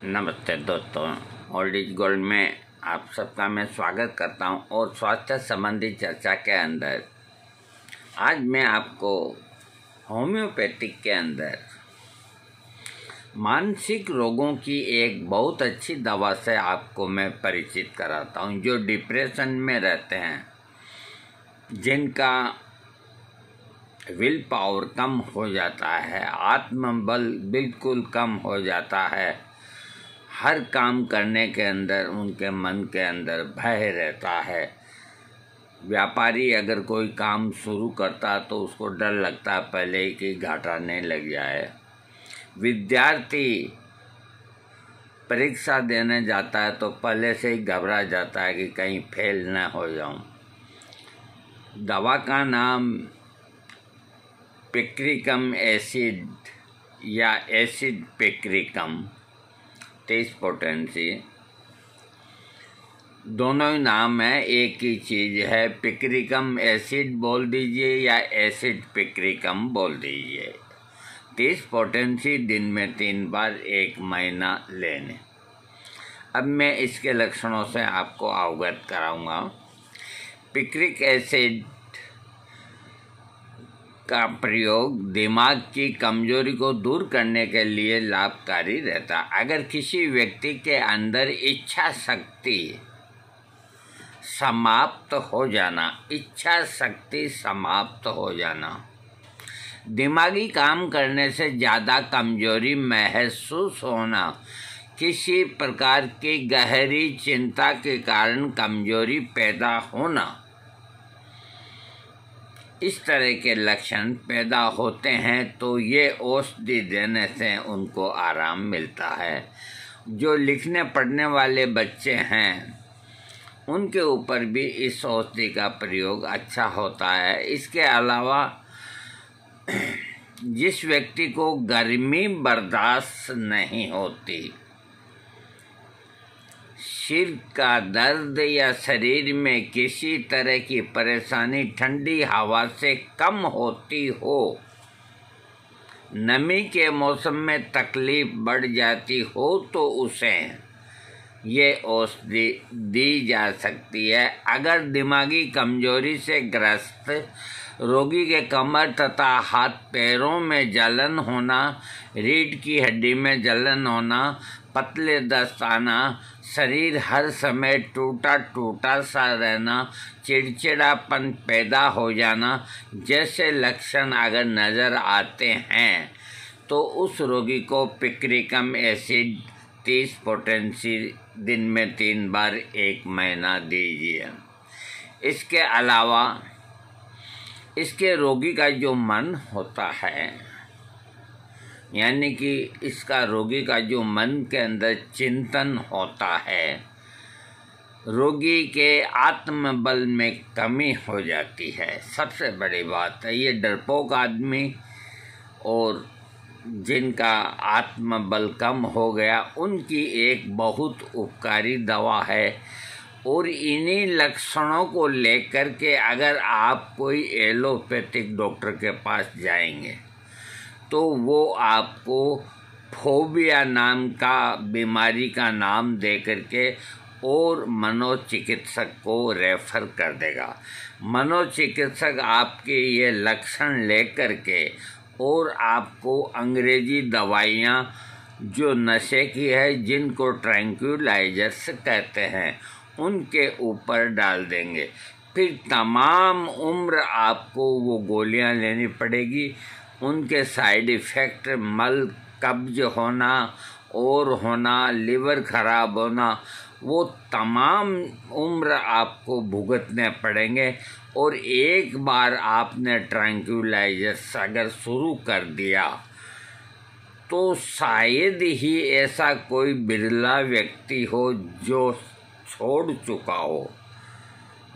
नमस्ते दोस्तों, old is gold में आप सबका मैं स्वागत करता हूं। और स्वास्थ्य संबंधी चर्चा के अंदर आज मैं आपको होम्योपैथिक के अंदर मानसिक रोगों की एक बहुत अच्छी दवा से आपको मैं परिचित कराता हूं। जो डिप्रेशन में रहते हैं, जिनका विल पावर कम हो जाता है, आत्मबल बिल्कुल कम हो जाता है, हर काम करने के अंदर उनके मन के अंदर भय रहता है। व्यापारी अगर कोई काम शुरू करता तो उसको डर लगता है पहले ही कि घाटा नहीं लग जाए। विद्यार्थी परीक्षा देने जाता है तो पहले से ही घबरा जाता है कि कहीं फेल न हो जाऊं। दवा का नाम पिक्रिकम एसिड या एसिड पिक्रिकम 30 पोटेंसी, दोनों ही नाम है, एक ही चीज़ है। पिक्रिकम एसिड बोल दीजिए या एसिड पिक्रिकम बोल दीजिए। 30 पोटेंसी दिन में 3 बार 1 महीना लेने। अब मैं इसके लक्षणों से आपको अवगत कराऊंगा। पिक्रिक एसिड का प्रयोग दिमाग की कमजोरी को दूर करने के लिए लाभकारी रहता है। अगर किसी व्यक्ति के अंदर इच्छा शक्ति समाप्त हो जाना, दिमागी काम करने से ज़्यादा कमजोरी महसूस होना, किसी प्रकार की गहरी चिंता के कारण कमजोरी पैदा होना, इस तरह के लक्षण पैदा होते हैं तो ये औषधि देने से उनको आराम मिलता है। जो लिखने पढ़ने वाले बच्चे हैं उनके ऊपर भी इस औषधि का प्रयोग अच्छा होता है। इसके अलावा जिस व्यक्ति को गर्मी बर्दाश्त नहीं होती, सिर का दर्द या शरीर में किसी तरह की परेशानी ठंडी हवा से कम होती हो, नमी के मौसम में तकलीफ बढ़ जाती हो, तो उसे ये औषधि दी जा सकती है। अगर दिमागी कमजोरी से ग्रस्त रोगी के कमर तथा हाथ पैरों में जलन होना, रीढ़ की हड्डी में जलन होना, पतले दस्त आना, शरीर हर समय टूटा टूटा सा रहना, चिड़चिड़ापन पैदा हो जाना जैसे लक्षण अगर नज़र आते हैं तो उस रोगी को पिक्रिकम एसिड 30 पोटेंसी दिन में 3 बार 1 महीना दीजिए। इसके अलावा इसके रोगी का जो मन होता है, यानी कि इसका रोगी का जो मन के अंदर चिंतन होता है, रोगी के आत्मबल में कमी हो जाती है। सबसे बड़ी बात है, ये डरपोक आदमी और जिनका आत्मबल कम हो गया, उनकी एक बहुत उपकारी दवा है। और इन्हीं लक्षणों को लेकर के अगर आप कोई एलोपैथिक डॉक्टर के पास जाएंगे तो वो आपको फोबिया नाम का बीमारी का नाम दे करके और मनोचिकित्सक को रेफर कर देगा। मनोचिकित्सक आपके ये लक्षण लेकर के और आपको अंग्रेजी दवाइयाँ जो नशे की है, जिनको ट्रैंक्विलाइजर्स कहते हैं, उनके ऊपर डाल देंगे। फिर तमाम उम्र आपको वो गोलियां लेनी पड़ेगी। उनके साइड इफ़ेक्ट मल कब्ज होना और होना, लिवर खराब होना, वो तमाम उम्र आपको भुगतने पड़ेंगे। और एक बार आपने ट्रैंक्विलाइजर्स अगर शुरू कर दिया तो शायद ही ऐसा कोई बिरला व्यक्ति हो जो छोड़ चुका हो,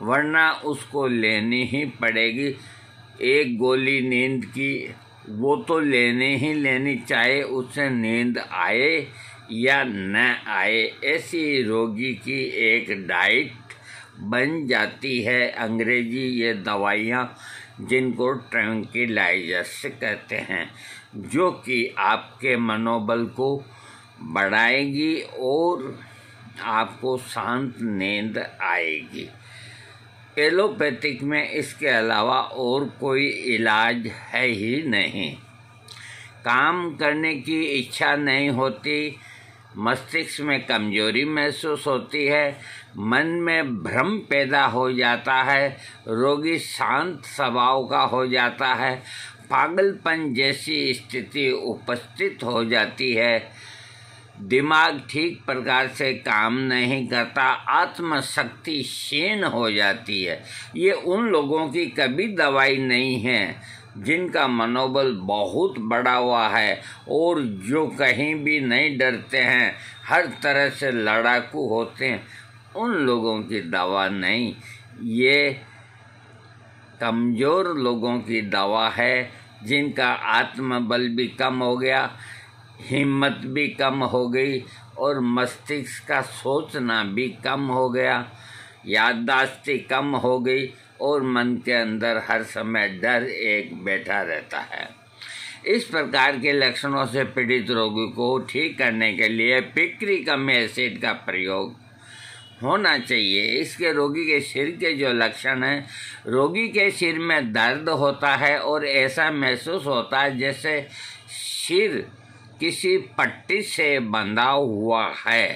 वरना उसको लेनी ही पड़ेगी। एक गोली नींद की वो तो लेनी ही लेनी, चाहे उससे नींद आए या न आए। ऐसी रोगी की एक डाइट बन जाती है अंग्रेजी ये दवाइयाँ, जिनको ट्रैंक्विलाइजर्स कहते हैं, जो कि आपके मनोबल को बढ़ाएगी और आपको शांत नींद आएगी। एलोपैथिक में इसके अलावा और कोई इलाज है ही नहीं। काम करने की इच्छा नहीं होती, मस्तिष्क में कमजोरी महसूस होती है, मन में भ्रम पैदा हो जाता है, रोगी शांत स्वभाव का हो जाता है, पागलपन जैसी स्थिति उपस्थित हो जाती है, दिमाग ठीक प्रकार से काम नहीं करता, आत्मशक्ति क्षीण हो जाती है। ये उन लोगों की कभी दवाई नहीं है जिनका मनोबल बहुत बढ़ा हुआ है और जो कहीं भी नहीं डरते हैं, हर तरह से लड़ाकू होते हैं, उन लोगों की दवा नहीं। ये कमज़ोर लोगों की दवा है जिनका आत्मबल भी कम हो गया, हिम्मत भी कम हो गई और मस्तिष्क का सोचना भी कम हो गया, याददाश्त कम हो गई और मन के अंदर हर समय डर एक बैठा रहता है। इस प्रकार के लक्षणों से पीड़ित रोगी को ठीक करने के लिए पिक्रिकम एसिड का प्रयोग होना चाहिए। इसके रोगी के सिर के जो लक्षण हैं, रोगी के सिर में दर्द होता है और ऐसा महसूस होता है जैसे सिर किसी पट्टी से बंधा हुआ है।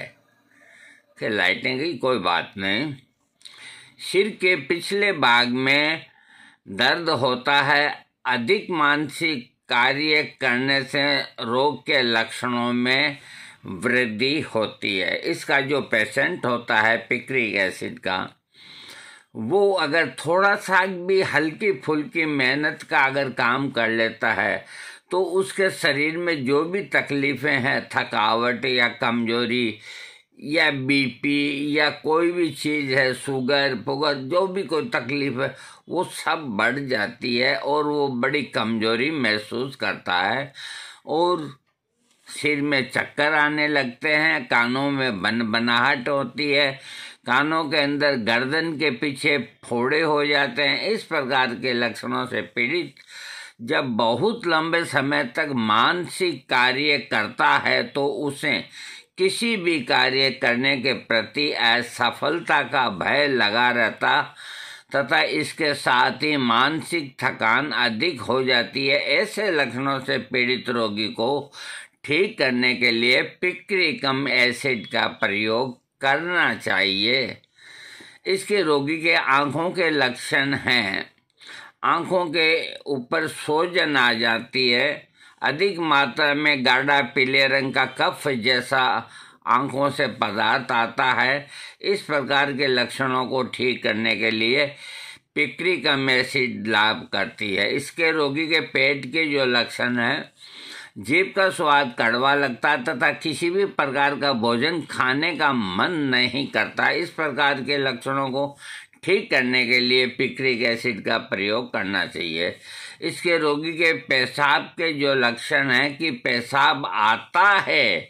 कि लाइटें गई, कोई बात नहीं। सिर के पिछले भाग में दर्द होता है। अधिक मानसिक कार्य करने से रोग के लक्षणों में वृद्धि होती है। इसका जो पेशेंट होता है पिक्रिक एसिड का, वो अगर थोड़ा सा भी हल्की फुल्की मेहनत का अगर काम कर लेता है तो उसके शरीर में जो भी तकलीफ़ें हैं, थकावट या कमजोरी या बीपी या कोई भी चीज़ है, शुगर पुगर, जो भी कोई तकलीफ़ है, वो सब बढ़ जाती है और वो बड़ी कमजोरी महसूस करता है और सिर में चक्कर आने लगते हैं, कानों में बनबनाहट होती है, कानों के अंदर गर्दन के पीछे फोड़े हो जाते हैं। इस प्रकार के लक्षणों से पीड़ित जब बहुत लंबे समय तक मानसिक कार्य करता है तो उसे किसी भी कार्य करने के प्रति असफलता का भय लगा रहता तथा इसके साथ ही मानसिक थकान अधिक हो जाती है। ऐसे लक्षणों से पीड़ित रोगी को ठीक करने के लिए पिक्रिकम एसिड का प्रयोग करना चाहिए। इसके रोगी के आँखों के लक्षण हैं, आँखों के ऊपर सोजन आ जाती है, अधिक मात्रा में गाढ़ा पीले रंग का कफ जैसा आँखों से पदार्थ आता है। इस प्रकार के लक्षणों को ठीक करने के लिए पिक्रिकम एसिड लाभ करती है। इसके रोगी के पेट के जो लक्षण हैं, जीभ का स्वाद कड़वा लगता है तथा किसी भी प्रकार का भोजन खाने का मन नहीं करता। इस प्रकार के लक्षणों को ठीक करने के लिए पिक्रिक एसिड का प्रयोग करना चाहिए। इसके रोगी के पेशाब के जो लक्षण हैं कि पेशाब आता है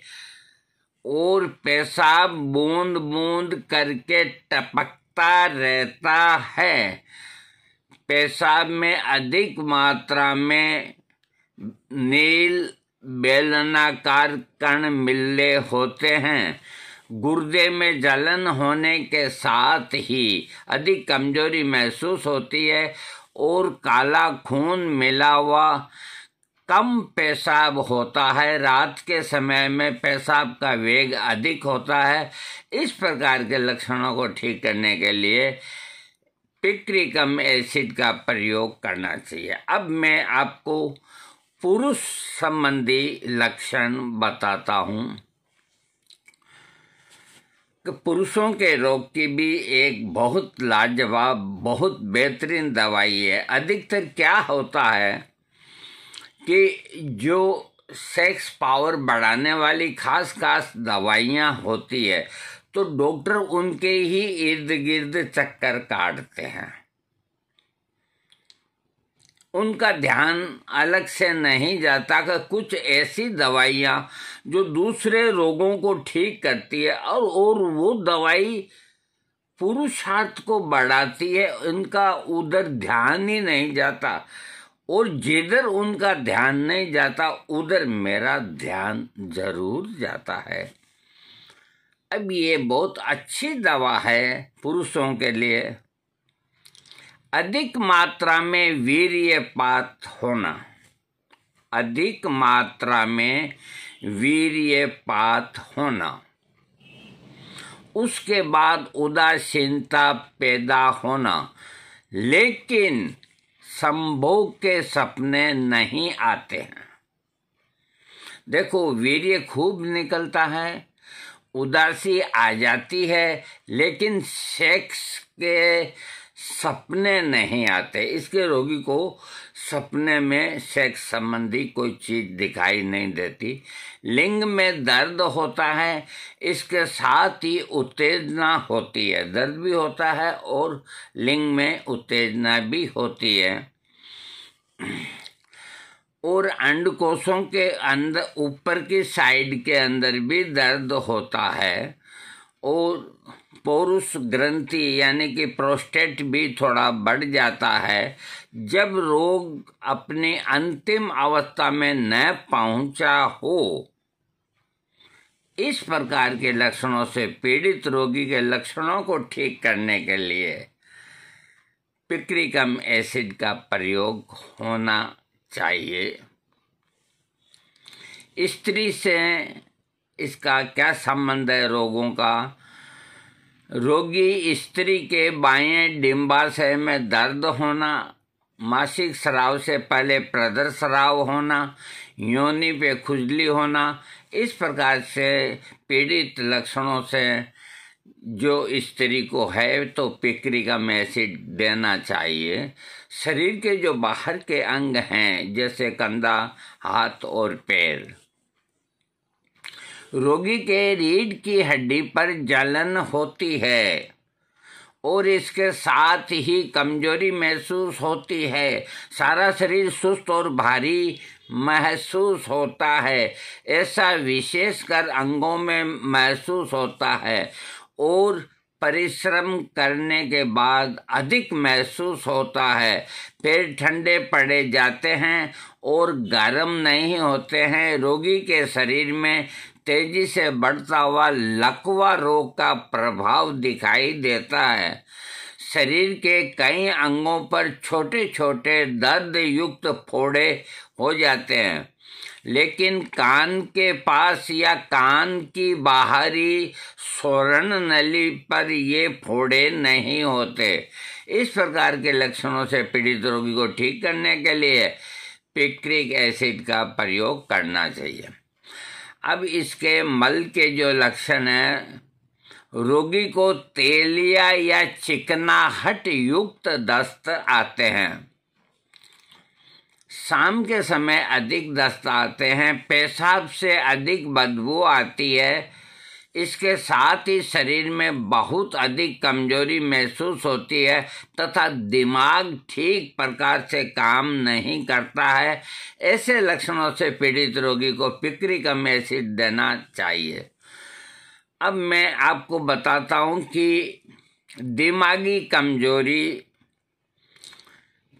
और पेशाब बूंद बूंद करके टपकता रहता है, पेशाब में अधिक मात्रा में नील बेलनाकार कण मिले होते हैं, गुर्दे में जलन होने के साथ ही अधिक कमजोरी महसूस होती है और काला खून मिला हुआ कम पेशाब होता है, रात के समय में पेशाब का वेग अधिक होता है। इस प्रकार के लक्षणों को ठीक करने के लिए पिक्रिकम एसिड का प्रयोग करना चाहिए। अब मैं आपको पुरुष संबंधी लक्षण बताता हूँ कि पुरुषों के रोग की भी एक बहुत लाजवाब, बहुत बेहतरीन दवाई है। अधिकतर क्या होता है कि जो सेक्स पावर बढ़ाने वाली खास दवाइयाँ होती है तो डॉक्टर उनके ही इर्द गिर्द चक्कर काटते हैं, उनका ध्यान अलग से नहीं जाता कि कुछ ऐसी दवाइयाँ जो दूसरे रोगों को ठीक करती है और वो दवाई पुरुषार्थ को बढ़ाती है, उनका उधर ध्यान ही नहीं जाता। और जिधर उनका ध्यान नहीं जाता उधर मेरा ध्यान जरूर जाता है। अब ये बहुत अच्छी दवा है पुरुषों के लिए। अधिक मात्रा में वीर्यपात होना, अधिक मात्रा में वीर्यपात होना, उसके बाद उदासीनता पैदा होना, लेकिन संभोग के सपने नहीं आते हैं। देखो, वीर्य खूब निकलता है, उदासी आ जाती है, लेकिन सेक्स के सपने नहीं आते। इसके रोगी को सपने में सेक्स संबंधी कोई चीज दिखाई नहीं देती। लिंग में दर्द होता है, इसके साथ ही उत्तेजना होती है, दर्द भी होता है और लिंग में उत्तेजना भी होती है। और अंडकोशों के अंदर ऊपर की साइड के अंदर भी दर्द होता है और पौरुष ग्रंथि यानी कि प्रोस्टेट भी थोड़ा बढ़ जाता है। जब रोग अपनी अंतिम अवस्था में न पहुंचा हो, इस प्रकार के लक्षणों से पीड़ित रोगी के लक्षणों को ठीक करने के लिए पिक्रिकम एसिड का प्रयोग होना चाहिए। स्त्री से इसका क्या संबंध है रोगों का? रोगी स्त्री के बाएं डिंबाशय में दर्द होना, मासिक स्राव से पहले प्रदर स्राव होना, योनि पे खुजली होना, इस प्रकार से पीड़ित लक्षणों से जो स्त्री को है तो पिक्रिकम एसिड देना चाहिए। शरीर के जो बाहर के अंग हैं जैसे कंधा, हाथ और पैर, रोगी के रीढ़ की हड्डी पर जलन होती है और इसके साथ ही कमजोरी महसूस होती है। सारा शरीर सुस्त और भारी महसूस होता है, ऐसा विशेषकर अंगों में महसूस होता है और परिश्रम करने के बाद अधिक महसूस होता है। पैर ठंडे पड़े जाते हैं और गर्म नहीं होते हैं। रोगी के शरीर में तेजी से बढ़ता हुआ लकवा रोग का प्रभाव दिखाई देता है। शरीर के कई अंगों पर छोटे छोटे दर्द युक्त फोड़े हो जाते हैं, लेकिन कान के पास या कान की बाहरी सोरण नली पर ये फोड़े नहीं होते। इस प्रकार के लक्षणों से पीड़ित रोगी को ठीक करने के लिए पिक्रिक एसिड का प्रयोग करना चाहिए। अब इसके मल के जो लक्षण हैं, रोगी को तेलिया या चिकनाहट युक्त दस्त आते हैं, शाम के समय अधिक दस्त आते हैं, पेशाब से अधिक बदबू आती है, इसके साथ ही शरीर में बहुत अधिक कमजोरी महसूस होती है तथा दिमाग ठीक प्रकार से काम नहीं करता है। ऐसे लक्षणों से पीड़ित रोगी को पिक्रिकम एसिड देना चाहिए। अब मैं आपको बताता हूं कि दिमागी कमजोरी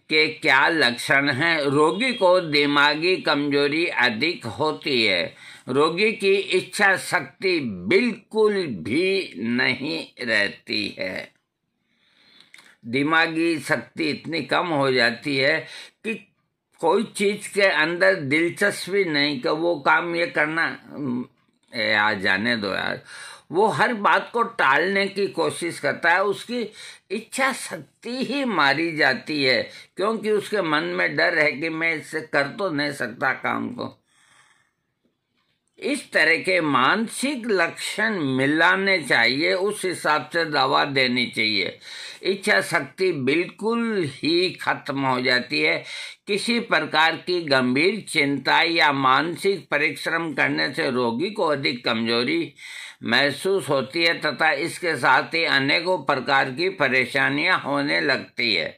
के क्या लक्षण हैं। रोगी को दिमागी कमजोरी अधिक होती है, रोगी की इच्छा शक्ति बिल्कुल भी नहीं रहती है। दिमागी शक्ति इतनी कम हो जाती है कि कोई चीज के अंदर दिलचस्पी नहीं कि वो काम ये करना यार जाने दो यार, वो हर बात को टालने की कोशिश करता है। उसकी इच्छा शक्ति ही मारी जाती है क्योंकि उसके मन में डर है कि मैं इससे कर तो नहीं सकता काम को। इस तरह के मानसिक लक्षण मिलाने चाहिए, उस हिसाब से दवा देनी चाहिए। इच्छा शक्ति बिल्कुल ही खत्म हो जाती है। किसी प्रकार की गंभीर चिंता या मानसिक परिश्रम करने से रोगी को अधिक कमजोरी महसूस होती है तथा इसके साथ ही अनेकों प्रकार की परेशानियां होने लगती है।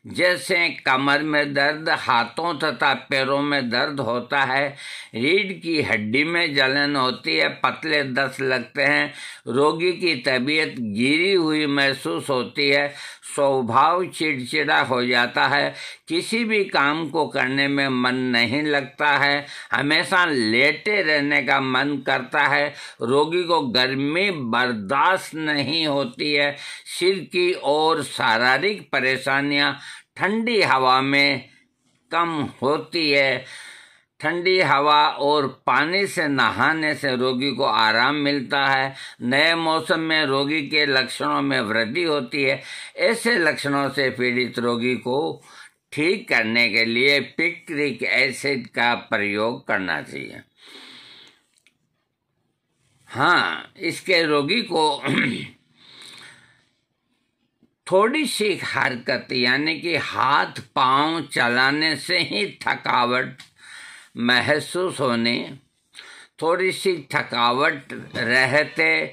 जैसे कमर में दर्द, हाथों तथा पैरों में दर्द होता है, रीढ़ की हड्डी में जलन होती है, पतले दस्त लगते हैं, रोगी की तबीयत गिरी हुई महसूस होती है, स्वभाव चिड़चिड़ा हो जाता है, किसी भी काम को करने में मन नहीं लगता है, हमेशा लेटे रहने का मन करता है, रोगी को गर्मी बर्दाश्त नहीं होती है, सिर की और शारीरिक परेशानियां ठंडी हवा में कम होती है। ठंडी हवा और पानी से नहाने से रोगी को आराम मिलता है। नए मौसम में रोगी के लक्षणों में वृद्धि होती है। ऐसे लक्षणों से पीड़ित रोगी को ठीक करने के लिए पिक्रिक एसिड का प्रयोग करना चाहिए। हाँ, इसके रोगी को थोड़ी सी हरकत यानी कि हाथ पांव चलाने से ही थकावट महसूस होने, थोड़ी सी थकावट रहते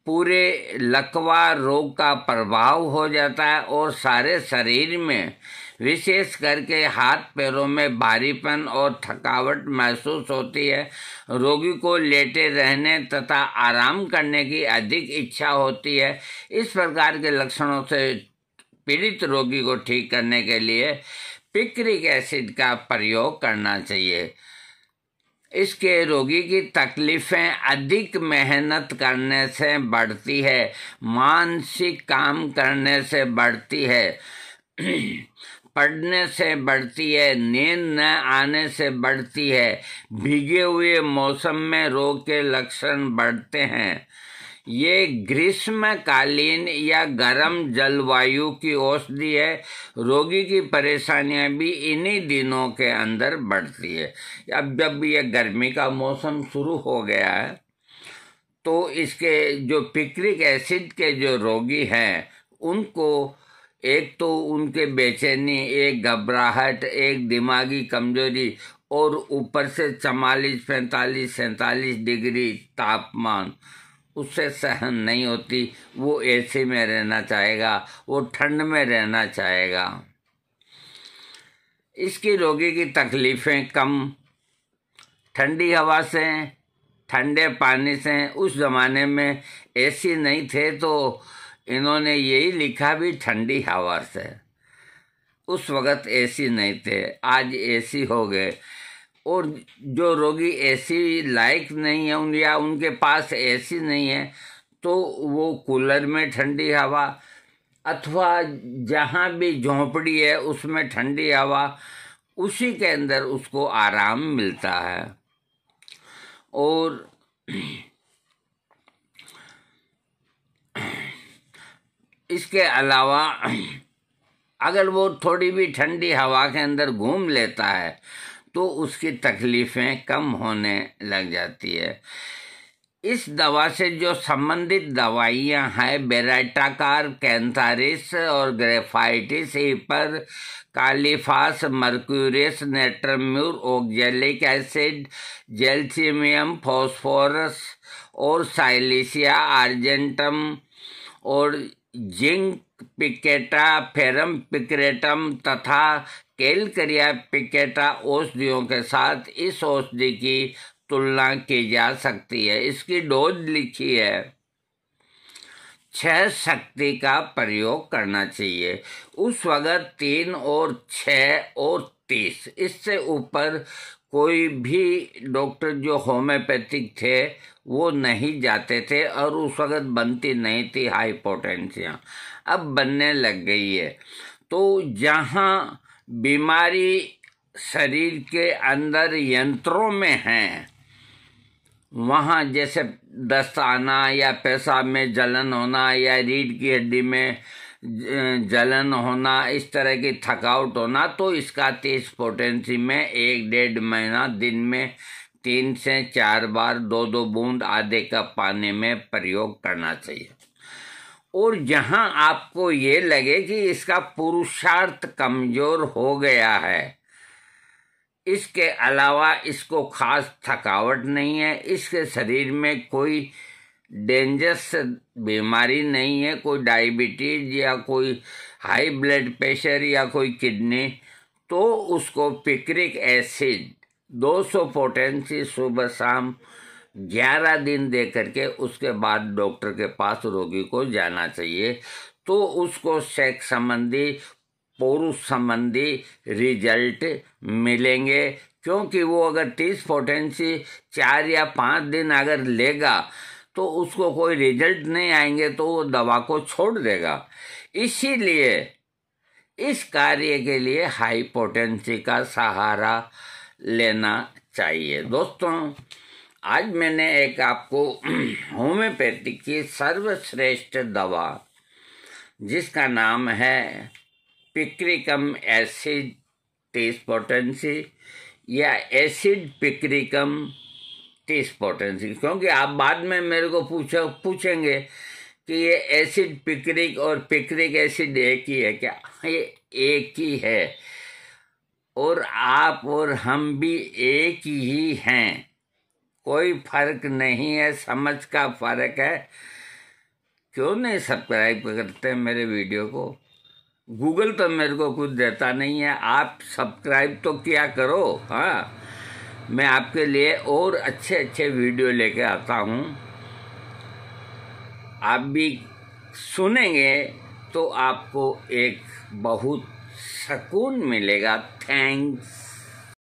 पूरे लकवा रोग का प्रभाव हो जाता है और सारे शरीर में विशेष करके हाथ पैरों में भारीपन और थकावट महसूस होती है। रोगी को लेटे रहने तथा आराम करने की अधिक इच्छा होती है। इस प्रकार के लक्षणों से पीड़ित रोगी को ठीक करने के लिए पिक्रिक एसिड का प्रयोग करना चाहिए। इसके रोगी की तकलीफें अधिक मेहनत करने से बढ़ती है, मानसिक काम करने से बढ़ती है, पढ़ने से बढ़ती है, नींद न आने से बढ़ती है, भीगे हुए मौसम में रोग के लक्षण बढ़ते हैं। ये ग्रीष्मकालीन या गर्म जलवायु की औषधि है। रोगी की परेशानियां भी इन्हीं दिनों के अंदर बढ़ती है। अब जब ये गर्मी का मौसम शुरू हो गया है तो इसके जो पिक्रिक एसिड के जो रोगी हैं उनको एक तो उनके बेचैनी, एक घबराहट, एक दिमागी कमजोरी और ऊपर से 44, 45, 47 डिग्री तापमान उससे सहन नहीं होती। वो एसी में रहना चाहेगा, वो ठंड में रहना चाहेगा। इसकी रोगी की तकलीफें कम ठंडी हवा से, ठंडे पानी से। उस जमाने में एसी नहीं थे तो इन्होंने यही लिखा भी ठंडी हवा से। उस वक़्त एसी नहीं थे, आज एसी हो गए। और जो रोगी एसी लायक नहीं है या उनके पास एसी नहीं है तो वो कूलर में ठंडी हवा अथवा जहाँ भी झोंपड़ी है उसमें ठंडी हवा, उसी के अंदर उसको आराम मिलता है। और इसके अलावा अगर वो थोड़ी भी ठंडी हवा के अंदर घूम लेता है तो उसकी तकलीफ़ें कम होने लग जाती है। इस दवा से जो संबंधित दवाइयाँ हैं बेराटाकार, कैंथारिस और graphites, hepar kali phos, mercurius, natrum mur, oxalic acid, gelsemium, phosphorus और साइलिसिया आर्जेंटम और जिंक पिकेटा, फेरम पिक्रेटम तथा कैलकरिया पिकेटा औषधियों के साथ इस औषधि की तुलना की जा सकती है। इसकी डोज लिखी है, 6 शक्ति का प्रयोग करना चाहिए। उस वक़्त 3 और 6 और 30, इससे ऊपर कोई भी डॉक्टर जो होम्योपैथिक थे वो नहीं जाते थे और उस वक़्त बनती नहीं थी हाइपोटेंसिया, अब बनने लग गई है। तो जहाँ बीमारी शरीर के अंदर यंत्रों में है, वहाँ जैसे दस्त आना या पेशाब में जलन होना या रीढ़ की हड्डी में जलन होना, इस तरह की थकावट होना, तो इसका 30 पोटेंसी में 1-1.5 महीना दिन में 3 से 4 बार 2-2 बूंद आधे कप पानी में प्रयोग करना चाहिए। और जहाँ आपको ये लगे कि इसका पुरुषार्थ कमजोर हो गया है, इसके अलावा इसको खास थकावट नहीं है, इसके शरीर में कोई डेंजरस बीमारी नहीं है, कोई डायबिटीज या कोई हाई ब्लड प्रेशर या कोई किडनी, तो उसको पिक्रिक एसिड 200 पोटेंसी सुबह शाम 11 दिन दे करके उसके बाद डॉक्टर के पास रोगी को जाना चाहिए। तो उसको सेक्स संबंधी, पुरुष संबंधी रिजल्ट मिलेंगे। क्योंकि वो अगर 30 पोटेंसी 4 या 5 दिन अगर लेगा तो उसको कोई रिजल्ट नहीं आएंगे, तो वो दवा को छोड़ देगा। इसीलिए इस कार्य के लिए हाई पोटेंसी का सहारा लेना चाहिए। दोस्तों, आज मैंने एक आपको होम्योपैथिक की सर्वश्रेष्ठ दवा जिसका नाम है पिक्रिकम एसिड 30 पोटेंसी या एसिड पिक्रिकम 30 पोटेंसी, क्योंकि आप बाद में मेरे को पूछेंगे कि ये एसिड पिक्रिक और पिक्रिक एसिड एक ही है क्या? ये एक ही है, और आप और हम भी एक ही हैं, कोई फर्क नहीं है, समझ का फर्क है। क्यों नहीं सब्सक्राइब करते हैं मेरे वीडियो को? गूगल तो मेरे को कुछ देता नहीं है, आप सब्सक्राइब तो किया करो। हाँ, मैं आपके लिए और अच्छे अच्छे वीडियो लेके आता हूँ, आप भी सुनेंगे तो आपको एक बहुत सुकून मिलेगा। थैंक्स।